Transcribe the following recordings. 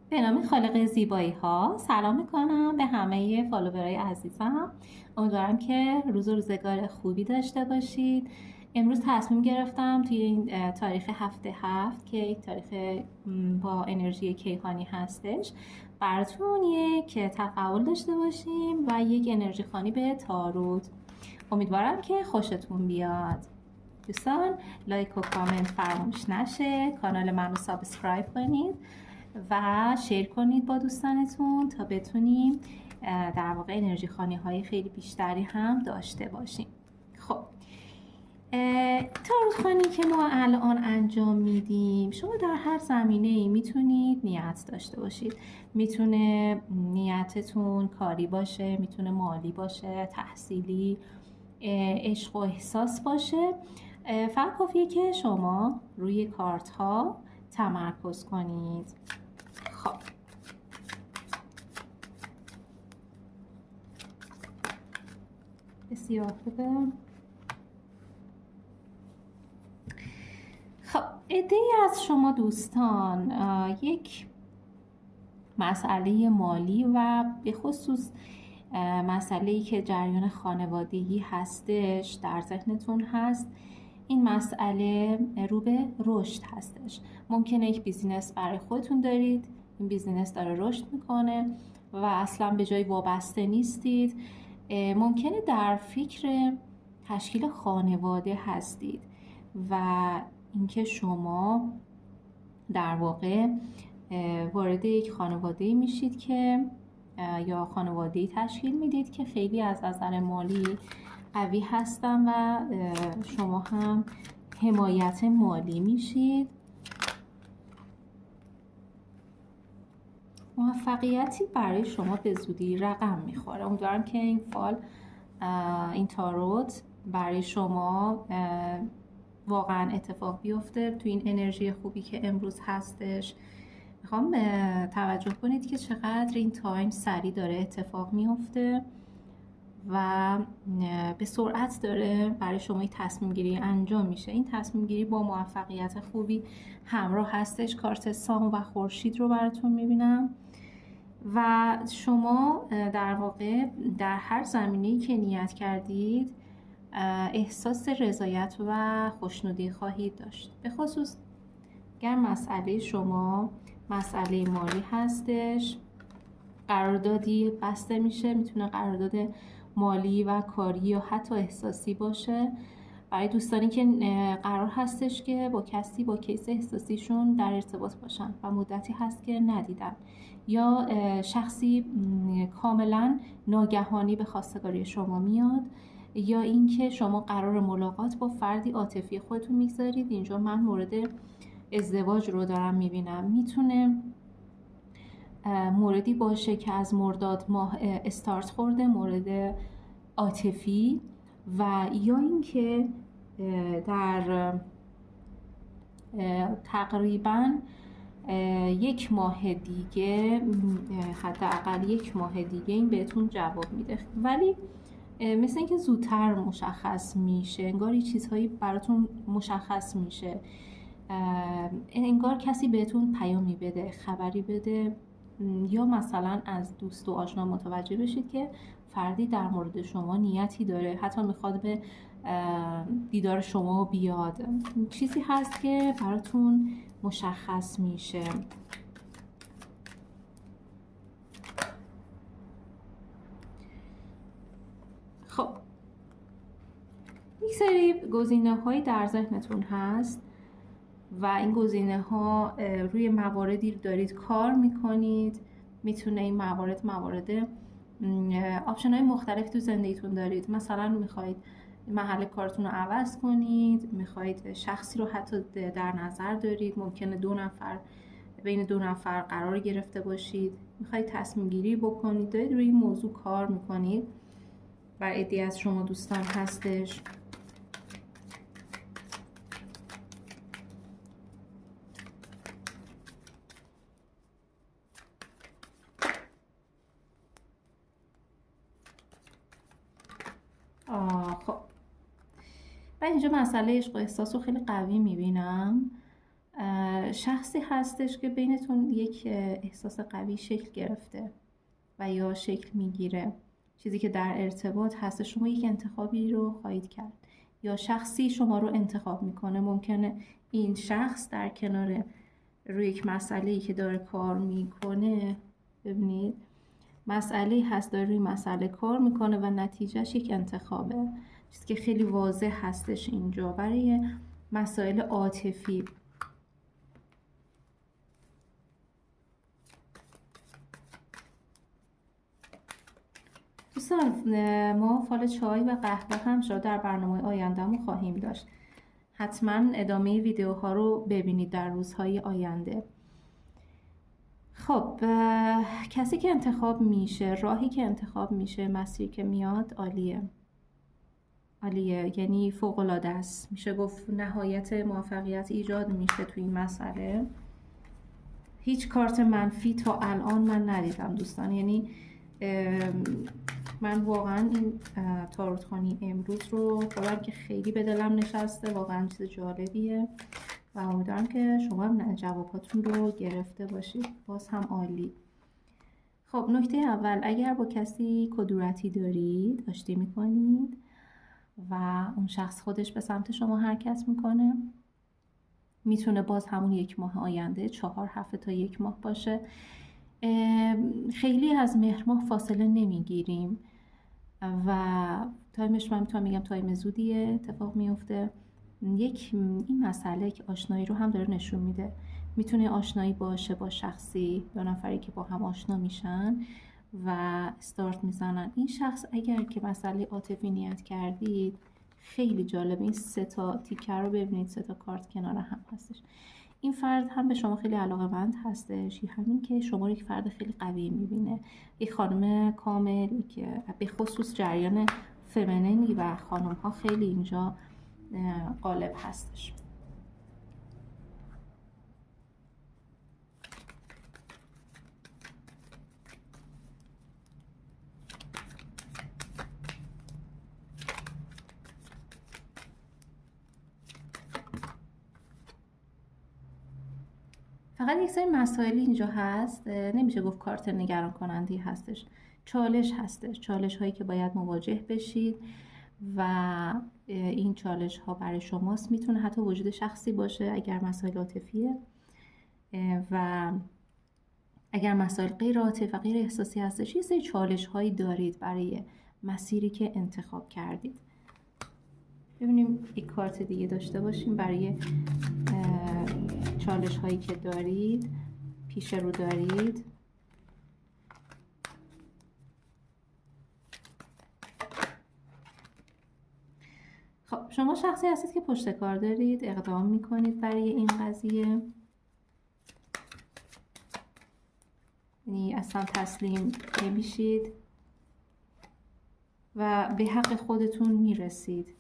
به نام خالق زیبایی ها سلام میکنم به همه فالوورای عزیزم. امیدوارم که روز و روزگار خوبی داشته باشید. امروز تصمیم گرفتم توی این تاریخ هفته هفت که یک تاریخ با انرژی کیهانی هستش براتون یک تفاعل داشته باشیم و یک انرژی خانی به تاروت. امیدوارم که خوشتون بیاد. دوستان لایک و کامنت فراموش نشه، کانال منو سابسکرایب کنید و شیر کنید با دوستانتون تا بتونیم در واقع انرژی خانی های خیلی بیشتری هم داشته باشیم. خب تاروت خانی که ما الان انجام میدیم، شما در هر زمینه ای میتونید نیت داشته باشید. میتونه نیتتون کاری باشه، میتونه مالی باشه، تحصیلی، عشق و احساس باشه. فقط کافیه که شما روی کارت ها تمرکز کنید. خب بسیار خوبه. خب عده‌ای از شما دوستان یک مسئله مالی و به خصوص مسئله‌ای که جریان خانوادگی هستش در ذهنتون هست. این مسئله رو به رشد هستش. ممکنه یک بیزینس برای خودتون دارید، این بیزینس داره رشد میکنه و اصلا به جای وابسته نیستید. ممکنه در فکر تشکیل خانواده هستید و اینکه شما در واقع وارد یک خانواده میشید که یا خانواده تشکیل میدید که خیلی از نظر مالی قوی هستن و شما هم حمایت مالی میشید. موفقیتی برای شما به زودی رقم میخوره. امیدوارم که این فال، این تاروت برای شما واقعا اتفاق بیفته تو این انرژی خوبی که امروز هستش. میخوام توجه کنید که چقدر این تایم سریع داره اتفاق میفته و به سرعت داره برای شما این تصمیم گیری انجام میشه. این تصمیم گیری با موفقیت خوبی همراه هستش. کارت سام و خورشید رو براتون میبینم و شما در واقع در هر زمینه‌ای که نیت کردید احساس رضایت و خوشنودی خواهید داشت. به خصوص اگر مسئله شما مسئله مالی هستش، قراردادی بسته میشه. میتونه قرارداد مالی و کاری یا حتی احساسی باشه. برای دوستانی که قرار هستش که با کسی با کیس احساسیشون در ارتباط باشن و مدتی هست که ندیدن، یا شخصی کاملا ناگهانی به خواستگاری شما میاد، یا اینکه شما قرار ملاقات با فردی عاطفی خودتون میگذارید. اینجا من مورد ازدواج رو دارم میبینم. میتونه موردی باشه که از مرداد ماه استارت خورده، مورد عاطفی، و یا اینکه در تقریبا یک ماه دیگه، حداقل یک ماه دیگه این بهتون جواب میده. ولی مثل اینکه زودتر مشخص میشه، انگار چیزهایی براتون مشخص میشه، انگار کسی بهتون پیامی بده، خبری بده، یا مثلا از دوست و آشنا متوجه بشید که فردی در مورد شما نیتی داره، حتی میخواد به دیدار شما بیاد. چیزی هست که براتون مشخص میشه. خب یک سری گزینه‌هایی در ذهنتون هست و این گزینه‌ها روی مواردی دارید کار میکنید. میتونه این موارد آپشن‌های مختلف تو زندگیتون دارید. مثلا میخواید محل کارتون رو عوض کنید، میخواید شخصی رو حتی در نظر دارید، ممکنه بین دو نفر قرار گرفته باشید، میخواید تصمیم گیری بکنید، دارید روی این موضوع کار میکنید. بر عده‌ای از شما دوستان هستش. خب من اینجا مسئله عشق و احساس رو خیلی قوی میبینم. شخصی هستش که بینتون یک احساس قوی شکل گرفته و یا شکل میگیره، چیزی که در ارتباط هست. شما یک انتخابی رو خواهید کرد یا شخصی شما رو انتخاب میکنه. ممکنه این شخص در کنار روی یک مسئله‌ای که داره کار میکنه، ببینید مسئله هست داره روی مسئله کار میکنه و نتیجهش یک انتخابه، چیزی که خیلی واضح هستش اینجا. برای مسائل عاطفی دوستان، ما فال چای و قهوه هم شاید در برنامه آیندهمون خواهیم داشت. حتما ادامه ویدیوها رو ببینید در روزهای آینده. خب کسی که انتخاب میشه، راهی که انتخاب میشه، مسیری که میاد، عالیه. یعنی فوق العاده است. میشه گفت نهایت موفقیت ایجاد میشه تو این مسئله. هیچ کارت منفی تا الان من ندیدم دوستان. یعنی من واقعا این تاروتخوانی امروز رو خودم که خیلی به دلم نشسته، واقعا چیز جالبیه و امیدوارم که شما هم جواباتون رو گرفته باشید. باز هم عالی. خب نکته اول، اگر با کسی کدورتی دارید، آشتی میکنید و اون شخص خودش به سمت شما حرکت میکنه، میتونه باز همون 1 ماه آینده، 4 هفته تا 1 ماه باشه. خیلی از مهر ماه فاصله نمیگیریم و تایمش من میتونم میگم تایم زودیه اتفاق میفته. این مسئله که آشنایی رو هم داره نشون میده. میتونه آشنایی باشه با شخصی، 2 نفری که با هم آشنا میشن و استارت میزنن. این شخص اگر که مسئله عاطفی نیت کردید، خیلی جالب. این 3 تا تیکه رو ببینید، 3 تا کارت کنار هم هستش. این فرد هم به شما خیلی علاقه‌مند هستش، همین که شما رو یک فرد خیلی قوی میبینه، یک خانم کامل که به خصوص جریان فمینینی و خانم ها خیلی اینجا غالب هستش. فقط یک سری مسائلی اینجا هست، نمیشه گفت کارت نگران کننده هستش، چالش هستش، چالش هایی که باید مواجه بشید و این چالش ها برای شماست. میتونه حتی وجود شخصی باشه اگر مسائل عاطفیه و اگر مسائل غیر عاطفی و غیر احساسی هستش، یه سری چالش هایی دارید برای مسیری که انتخاب کردید. ببینیم یک کارت دیگه داشته باشیم برای چالش هایی که دارید، پیش رو دارید. خب شما شخصی هستید که پشت کار دارید، اقدام میکنید برای این قضیه، یعنی اصلا تسلیم نمیشید و به حق خودتون میرسید.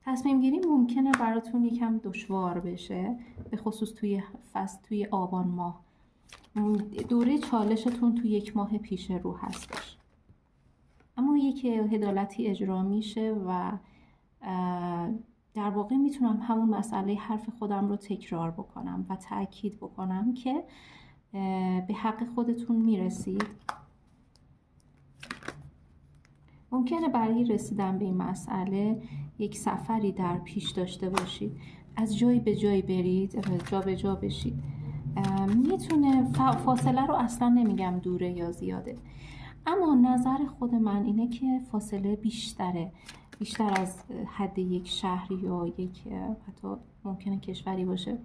تصمیم گیری ممکنه براتون یکم دشوار بشه، به خصوص توی فصل، توی آبان ماه. دوره چالشتون توی 1 ماه پیش رو هستش، اما یک عدالتی اجرا میشه و در واقع میتونم همون مسئله حرف خودم رو تکرار بکنم و تأکید بکنم که به حق خودتون میرسید. ممکنه برای رسیدن به این مسئله یک سفری در پیش داشته باشید، از جایی به جایی برید، جا به جا بشید. میتونه فاصله رو اصلا نمیگم دوره یا زیاده، اما نظر خود من اینه که فاصله بیشتر از حد یک شهر یا یک حتی ممکنه کشوری باشه.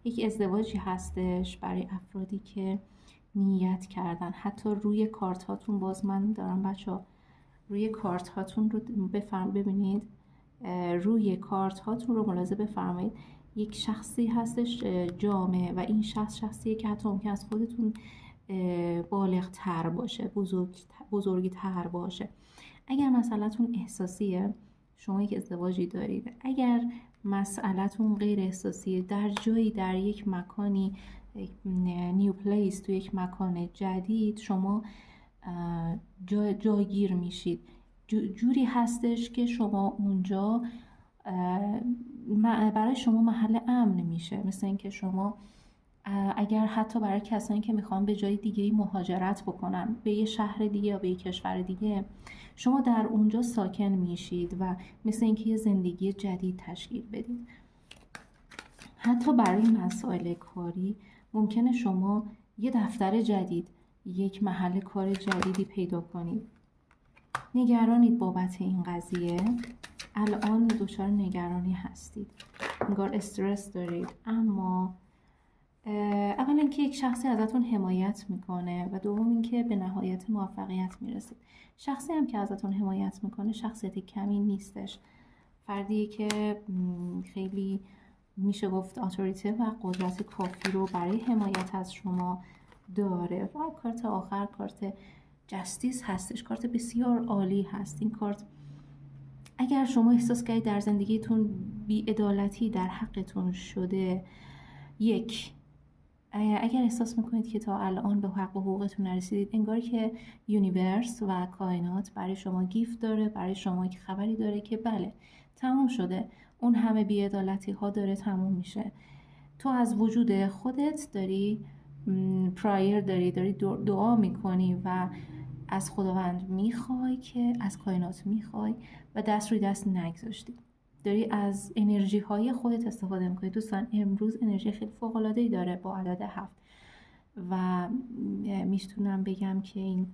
یک ازدواجی هستش برای افرادی که نیت کردن. حتی روی کارت هاتون، باز من دارم بچه‌ها روی کارت هاتون رو ببینید، روی کارت هاتون رو ملاحظه بفرمایید. یک شخصی هستش جامع و این شخصیه که حتی ممکن از خودتون بالغ تر باشه، بزرگی تر باشه. اگر مسئله‌تون احساسیه، شما یک ازدواجی دارید، اگر مسئله‌تون غیر احساسیه، در جایی، در یک مکانی، نیو پلیس، تو یک مکان جدید شما جاگیر میشید. جوری هستش که شما اونجا برای شما محل امن میشه. مثل اینکه شما اگر حتی برای کسانی که میخوان به جای دیگه مهاجرت بکنن، به یه شهر دیگه یا به یه کشور دیگه، شما در اونجا ساکن میشید و مثل اینکه یه زندگی جدید تشکیل بدید. حتی برای مسائل کاری ممکنه شما یه دفتر جدید، یک محل کار جدیدی پیدا کنید. نگرانید بابت این قضیه، الان دچار نگرانی هستید، انگار استرس دارید، اما اولا اینکه یک شخصی ازتون حمایت میکنه و دوم اینکه به نهایت موفقیت میرسید. شخصی هم که ازتون حمایت میکنه شخصیت کمی نیستش، فردیه که خیلی میشه گفت اتوریته و قدرت کافی رو برای حمایت از شما داره. و کارت آخر کارت جستیس هستش، کارت بسیار عالی هست. این کارت اگر شما احساس کردید در زندگیتون بی‌عدالتی در حقتون شده، اگر احساس میکنید که تا الان به حق و حقوقتون نرسیدید، انگار که یونیورس و کائنات برای شما گیفت داره، برای شما یک خبری داره که بله تموم شده، اون همه بی‌عدالتی ها داره تموم میشه. تو از وجود خودت داری پرایر داری دعا میکنی و از خداوند میخوای که از کائنات میخوای و دست روی دست نگذاشتی، داری از انرژی های خودت استفاده میکنی. دوستان امروز انرژی خیلی فوق العاده ای داره با عدد 7 و میتونم بگم که این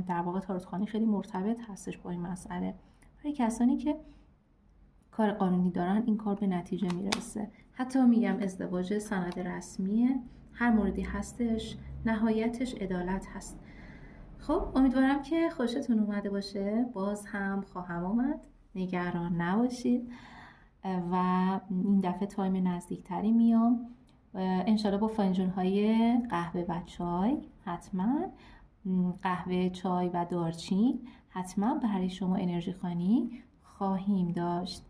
در واقع تاروتخوانی خیلی مرتبط هستش با این مسئله. برای کسانی که کار قانونی دارن این کار به نتیجه میرسه. حتی میگم ازدواج سند رسمیه، هر موردی هستش نهایتش عدالت هست. خب امیدوارم که خوشتون اومده باشه. باز هم خواهم اومد، نگران نباشید و این دفعه تایم نزدیکتری میام انشالله با فنجون‌های قهوه و چای، حتما قهوه، چای و دارچین حتما برای شما انرژی خوانی خواهیم داشت.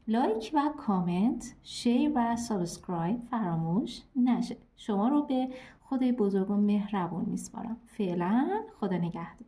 لایک و کامنت، شیر و سابسکرایب فراموش نشه. شما رو به خدای بزرگ و مهربون میسپارم. فعلا خدا نگهدار.